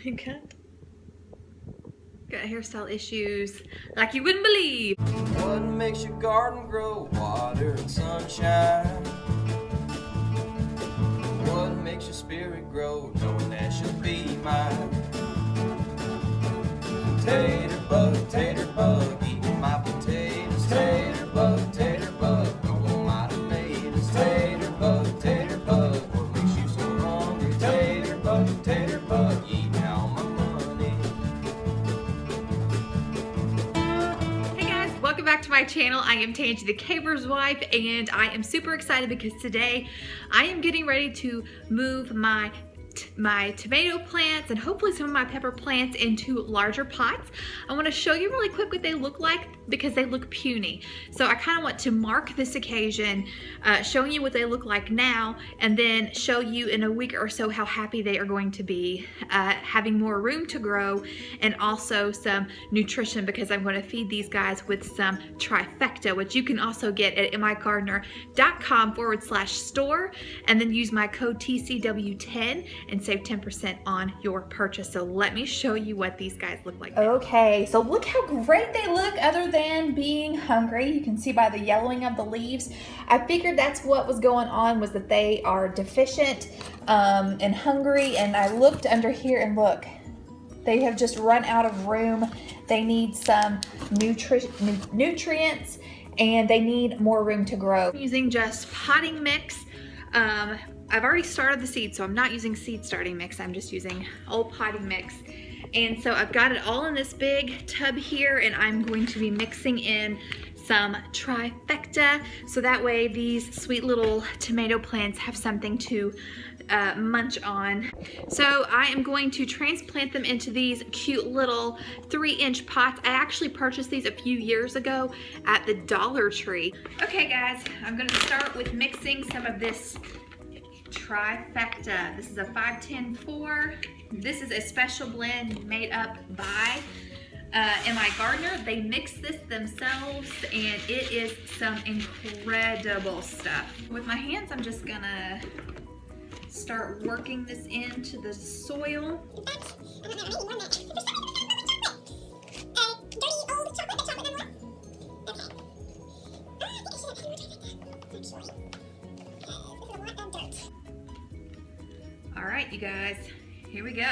Got hairstyle issues like you wouldn't believe. What makes your garden grow? Water and sunshine. What makes your spirit grow? Knowing that she'll be mine. Tater bug, eating my potatoes. Tater bug, growing my tomatoes. Tater bug, what makes you so hungry? Tater bug, eating all my money. Hey guys, welcome back to my channel. I am Tangy the Caver's wife, and I am super excited because today I am getting ready to move my tomato plants and hopefully some of my pepper plants into larger pots. I want to show you really quick what they look like because they look puny. So I kind of want to mark this occasion, showing you what they look like now, and then show you in a week or so how happy they are going to be, having more room to grow and also some nutrition, because I'm going to feed these guys with some Trifecta, which you can also get at MIgardener.com/store, and then use my code TCW10 and save 10% on your purchase. So let me show you what these guys look like now. Okay, so look how great they look other than being hungry. You can see by the yellowing of the leaves. I figured that's what was going on, was that they are deficient and hungry, and I looked under here and look, they have just run out of room. They need some nutrients and they need more room to grow. I'm using just potting mix. I've already started the seed, so I'm not using seed starting mix. I'm just using old potting mix. And so I've got it all in this big tub here, and I'm going to be mixing in some Trifecta, so that way these sweet little tomato plants have something to munch on. So I am going to transplant them into these cute little 3-inch pots. I actually purchased these a few years ago at the Dollar Tree. Okay guys, I'm gonna start with mixing some of this Trifecta. This is a 5-10-4. This is a special blend made up by MIgardener. They mix this themselves, and it is some incredible stuff. With my hands, I'm just gonna start working this into the soil. All right, you guys, here we go.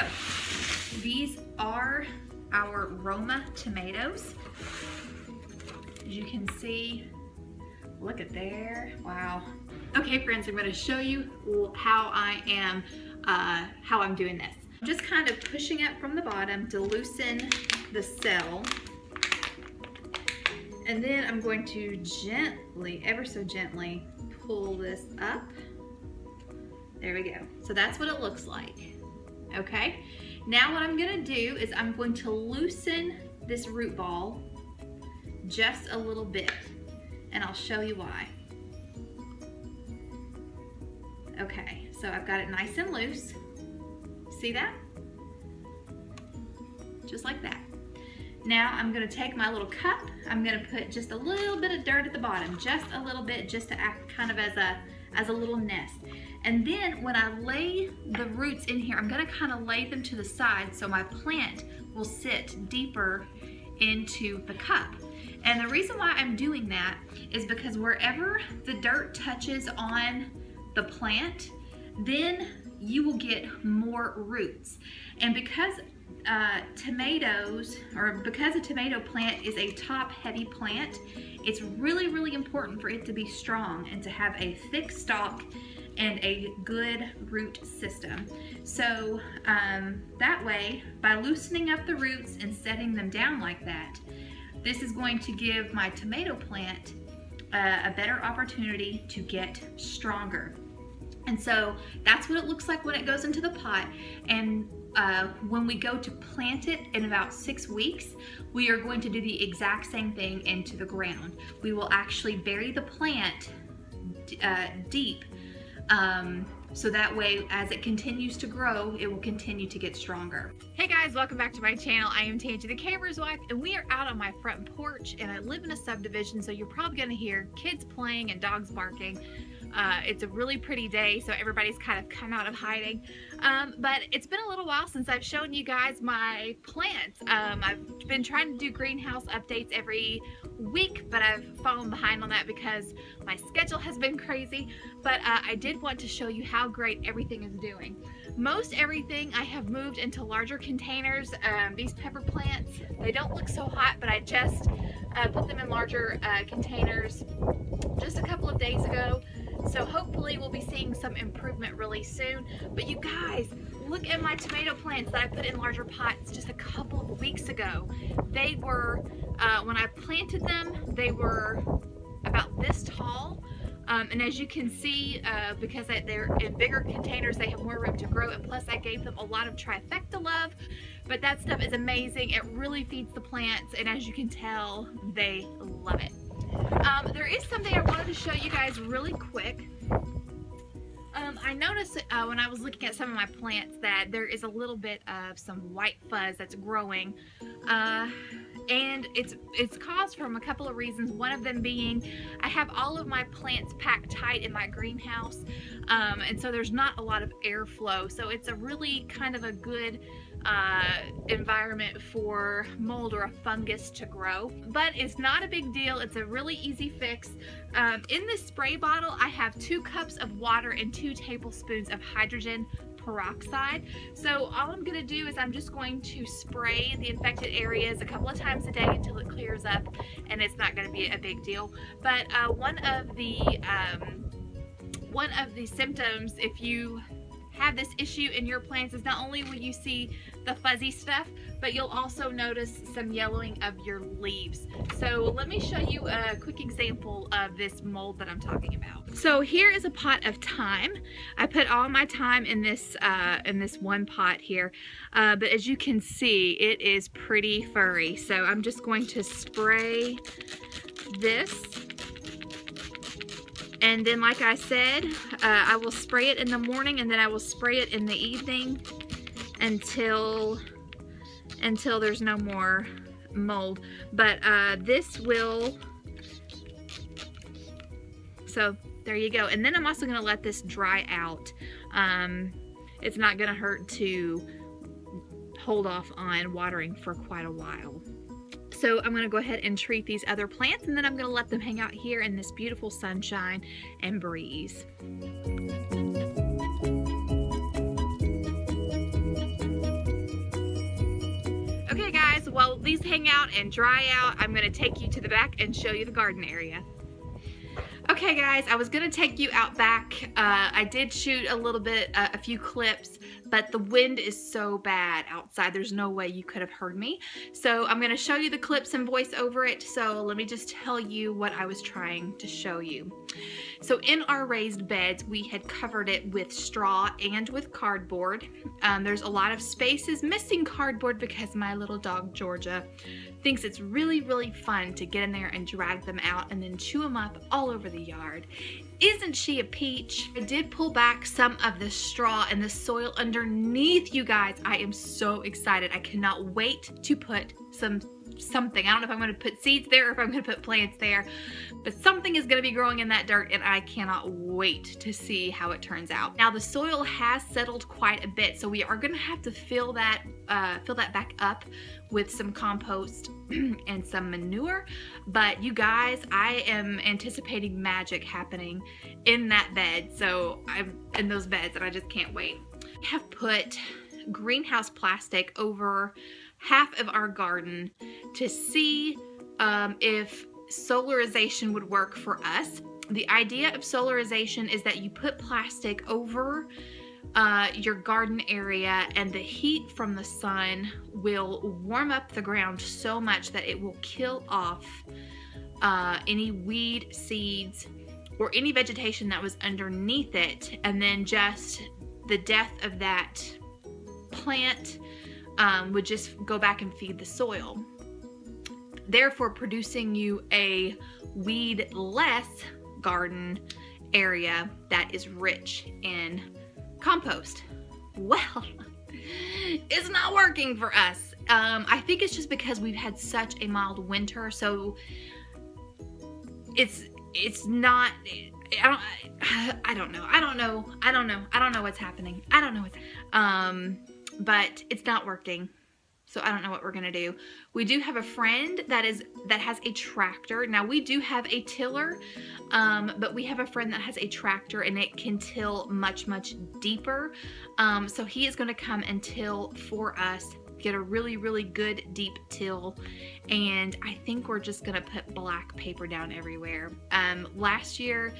These are our Roma tomatoes. As you can see, look at there, wow. Okay friends, I'm gonna show you how I'm doing this. I'm just kind of pushing it from the bottom to loosen the cell. And then I'm going to gently, ever so gently, pull this up. There we go. So that's what it looks like. Okay, now what I'm gonna do is I'm going to loosen this root ball just a little bit, and I'll show you why. Okay, so I've got it nice and loose. See that? Just like that. Now I'm gonna take my little cup, I'm gonna put just a little bit of dirt at the bottom, just a little bit, just to act kind of as a little nest. And then when I lay the roots in here, I'm gonna kind of lay them to the side so my plant will sit deeper into the cup. And the reason why I'm doing that is because wherever the dirt touches on the plant, then you will get more roots. And because because a tomato plant is a top heavy plant, it's really, really important for it to be strong and to have a thick stalk and a good root system. So that way, by loosening up the roots and setting them down like that, this is going to give my tomato plant a better opportunity to get stronger. And so that's what it looks like when it goes into the pot. And when we go to plant it in about 6 weeks, we are going to do the exact same thing into the ground. We will actually bury the plant deep, so that way as it continues to grow, it will continue to get stronger. Hey guys, welcome back to my channel. I am Tangy the Caver's wife, and we are out on my front porch, and I live in a subdivision, so you're probably gonna hear kids playing and dogs barking. It's a really pretty day, so everybody's kind of come out of hiding. But it's been a little while since I've shown you guys my plants. I've been trying to do greenhouse updates every week, but I've fallen behind on that because my schedule has been crazy. But I did want to show you how great everything is doing. Most everything I have moved into larger containers. These pepper plants, they don't look so hot, but I just put them in larger containers just a couple of days ago. So hopefully we'll be seeing some improvement really soon. But you guys, look at my tomato plants that I put in larger pots just a couple of weeks ago. They were, when I planted them, they were about this tall. And as you can see, because they're in bigger containers, they have more room to grow. And plus I gave them a lot of Trifecta love. But that stuff is amazing. It really feeds the plants. And as you can tell, they love it. There is something I wanted to show you guys really quick. I noticed when I was looking at some of my plants that there is a little bit of some white fuzz that's growing. And it's caused from a couple of reasons. One of them being I have all of my plants packed tight in my greenhouse. And so there's not a lot of airflow. So it's a really kind of a good environment for mold or a fungus to grow, but it's not a big deal. It's a really easy fix. In this spray bottle I have 2 cups of water and 2 tablespoons of hydrogen peroxide. So all I'm going to do is I'm just going to spray the infected areas a couple of times a day until it clears up, and it's not going to be a big deal. But one of the symptoms if you have this issue in your plants is not only will you see the fuzzy stuff, but you'll also notice some yellowing of your leaves. So let me show you a quick example of this mold that I'm talking about. So here is a pot of thyme. I put all my thyme in this one pot here, but as you can see, it is pretty furry. So I'm just going to spray this. And then, like I said, I will spray it in the morning, and then I will spray it in the evening until there's no more mold. But this will, so there you go. And then I'm also going to let this dry out. It's not going to hurt to hold off on watering for quite a while. So I'm going to go ahead and treat these other plants, and then I'm going to let them hang out here in this beautiful sunshine and breeze. Okay guys, while these hang out and dry out, I'm going to take you to the back and show you the garden area. Okay guys, I was going to take you out back. I did shoot a little bit, a few clips, but the wind is so bad outside, there's no way you could have heard me. So I'm going to show you the clips and voice over it. So let me just tell you what I was trying to show you. So in our raised beds, we had covered it with straw and with cardboard. There's a lot of spaces missing cardboard because my little dog Georgia thinks it's really, really fun to get in there and drag them out and then chew them up all over the yard. Isn't she a peach? I did pull back some of the straw and the soil underneath, you guys. I am so excited. I cannot wait to put something. I don't know if I'm going to put seeds there or if I'm going to put plants there, but something is going to be growing in that dirt, and I cannot wait to see how it turns out. Now the soil has settled quite a bit, so we are going to have to fill that back up with some compost and some manure. But you guys, I am anticipating magic happening in that bed. So I'm in those beds, and I just can't wait. I have put greenhouse plastic over half of our garden to see if solarization would work for us. The idea of solarization is that you put plastic over your garden area, and the heat from the sun will warm up the ground so much that it will kill off any weed seeds or any vegetation that was underneath it, and then just the death of that plant would just go back and feed the soil, therefore producing you a weed-less garden area that is rich in compost. Well, it's not working for us. I think it's just because we've had such a mild winter, so it's not, I don't know what's happening. But it's not working. So I don't know what we're gonna do. We do have a friend that has a tractor. Now we do have a tiller, but we have a friend that has a tractor and it can till much, much deeper. So he is gonna come and till for us, get a really, really good deep till. And I think we're just gonna put black paper down everywhere. Last year,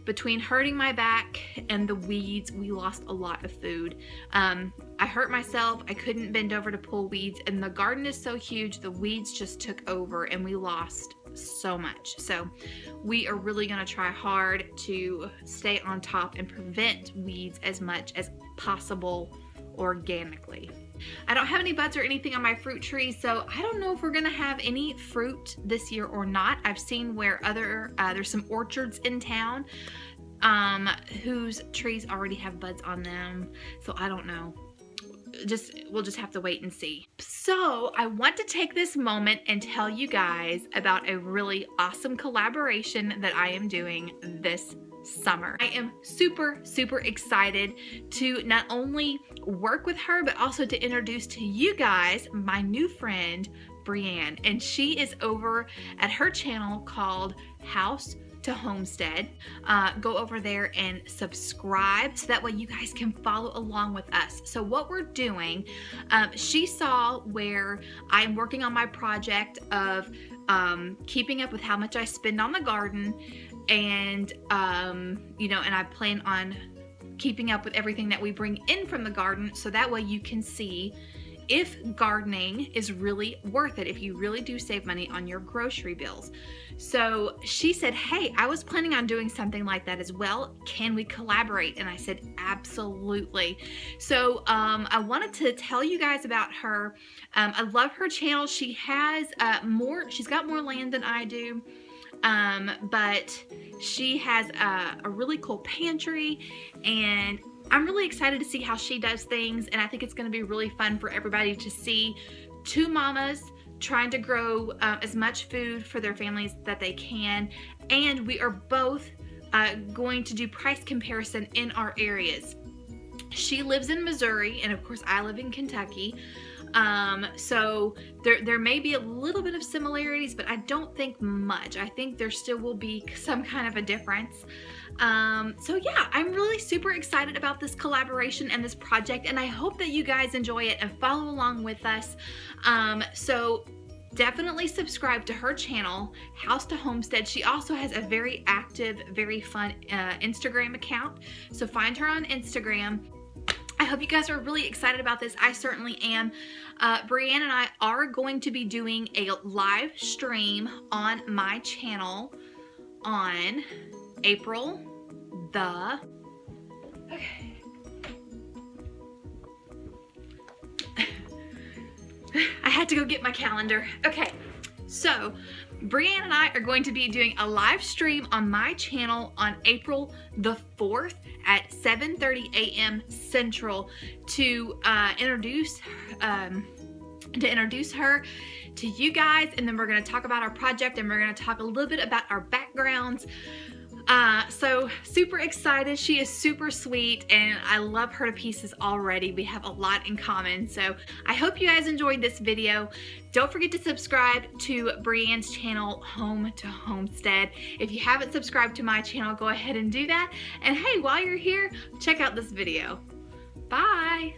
between hurting my back and the weeds, we lost a lot of food. I hurt myself, I couldn't bend over to pull weeds, and the garden is so huge, the weeds just took over and we lost so much. So we are really gonna try hard to stay on top and prevent weeds as much as possible organically. I don't have any buds or anything on my fruit trees, so I don't know if we're gonna have any fruit this year or not. I've seen where there's some orchards in town whose trees already have buds on them, so I don't know. We'll just have to wait and see. So I want to take this moment and tell you guys about a really awesome collaboration that I am doing this summer. I am super, super excited to not only work with her, but also to introduce to you guys my new friend, Brianne. And she is over at her channel called House to Homestead. Go over there and subscribe so that way you guys can follow along with us. So what we're doing, she saw where I'm working on my project of keeping up with how much I spend on the garden, and you know, and I plan on keeping up with everything that we bring in from the garden, so that way you can see if gardening is really worth it, if you really do save money on your grocery bills. So she said, hey, I was planning on doing something like that as well. Can we collaborate? And I said, absolutely. So I wanted to tell you guys about her. I love her channel. She has she's got more land than I do. But she has a really cool pantry, and I'm really excited to see how she does things, and I think it's going to be really fun for everybody to see two mamas trying to grow as much food for their families that they can, and we are both going to do price comparison in our areas. She lives in Missouri, and of course I live in Kentucky. So there may be a little bit of similarities, but I don't think much. I think there still will be some kind of a difference. So yeah, I'm really super excited about this collaboration and this project, and I hope that you guys enjoy it and follow along with us. So definitely subscribe to her channel, House to Homestead. She also has a very active, very fun Instagram account. So find her on Instagram. I hope you guys are really excited about this. I certainly am. Brianne and I are going to be doing a live stream on my channel on April the... Okay. I had to go get my calendar. Okay, so Brianne and I are going to be doing a live stream on my channel on April the 4th at 7:30 a.m. Central to introduce her to you guys, and then we're going to talk about our project, and we're going to talk a little bit about our backgrounds. So super excited. She is super sweet, and I love her to pieces already. We have a lot in common. So I hope you guys enjoyed this video. Don't forget to subscribe to Brianne's channel, Home to Homestead. If you haven't subscribed to my channel, go ahead and do that. And hey, while you're here, check out this video. Bye.